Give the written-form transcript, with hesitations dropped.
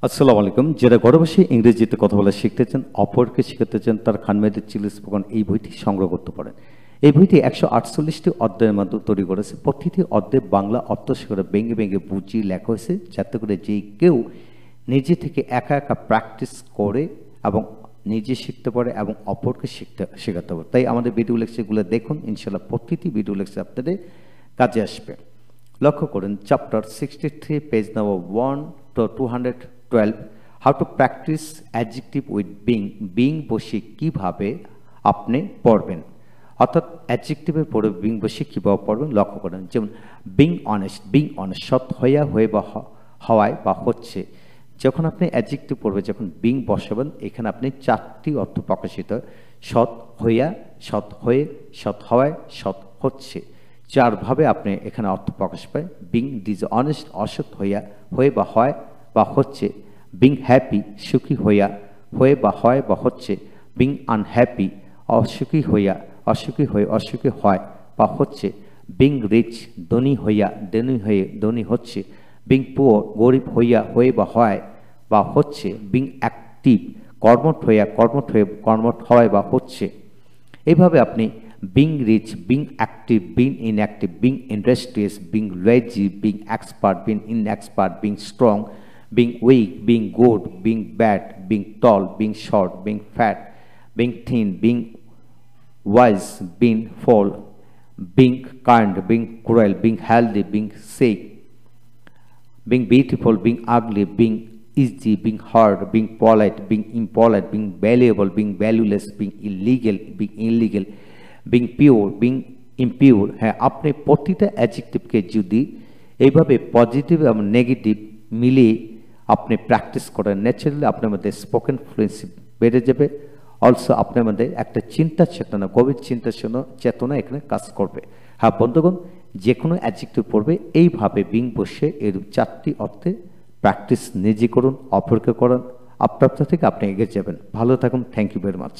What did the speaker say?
আসসালামু আলাইকুম। যারা ঘরে বসে ইংরেজিতে কথা বলা শিখতে চান, অপরকে শেখাতে চান, তার খানমেদের চিলি স্পোকেন এই বইটি সংগ্রহ করতে পারেন। এই বইটি 148টি অধ্যায়ের মাধ্যমে তৈরি করেছে। প্রতিটি অধ্যায়ে বাংলা অর্থ শেখার ভেঙে ভেঙে বুঝিয়ে লেখা হয়েছে, যাতে করে যে কেউ নিজে থেকে একা একা প্র্যাকটিস করে এবং নিজে শিখতে পারে এবং অপরকে শেখাতে পারে। তাই আমাদের ভিডিও লেকচারগুলো দেখুন, ইনশাল্লাহ প্রতিটি ভিডিও লেকচার আপনাদের কাজে আসবে। লক্ষ্য করুন chapter 63 page number 1 to 212, how to practice adjective with being বসে কীভাবে আপনি পড়বেন, অর্থাৎ অ্যাডজেক্টিভের পরে বিং বসে কীভাবে পড়বেন লক্ষ্য করেন। যেমন বিং অনেস্ট সৎ হয়ে বা হওয়ায় বা হচ্ছে। যখন আপনি অ্যাডজেক্টিভ পড়বে, যখন বিং বসাবেন, এখানে আপনি 4টি অর্থ প্রকাশিত: সৎ হইয়া, সৎ হয়ে, সৎ হওয়ায়, সৎ হচ্ছে। 4ভাবে আপনি এখানে অর্থ প্রকাশ পায়। বিং ডিসঅনেস্ট অসৎ হয়ে বা হয় বা হচ্ছে। বিং হ্যাপি সুখী হয়ে বা হয় বা হচ্ছে। বিং আনহ্যাপি অসুখী হয়ে অসুখী হয় বা হচ্ছে। বিং রিচ ধনী হচ্ছে। বিং পুয়ার গরিব হয়ে বা হয় বা হচ্ছে। বিং অ্যাক্টিভ কর্মঠ হয় বা হচ্ছে। এইভাবে আপনি being rich, being active, being inactive, being industrious, being lazy, being expert, being inexpert, being strong, being weak, being good, being bad, being tall, being short, being fat, being thin, being wise, being fool, being kind, being cruel, being healthy, being sick, being beautiful, being ugly, being easy, being hard, being polite, being impolite, being valuable, being valueless, being illegal, being pure, being impure। হ্যাঁ, আপনি প্রতিটা অ্যাডজেক্টিভকে যদি এইভাবে positive এবং negative মিলিয়ে আপনি practice করেন, naturally আপনার মধ্যে স্পোকেন ফ্লুয়েন্সি বেড়ে যাবে। অলসো আপনার মধ্যে একটা চিন্তা চেতনা, গভীর চিন্তা চেতনা এখানে কাজ করবে। হ্যাঁ বন্ধুগণ, যে কোনো অ্যাডজেক্টিভ পড়বে এইভাবে বিং বসে এর 4টি অর্থে প্র্যাকটিস নিজে করুন, অপরকে করান। আপনার থেকে আপনি এগিয়ে যাবেন। ভালো থাকুন। Thank you very much.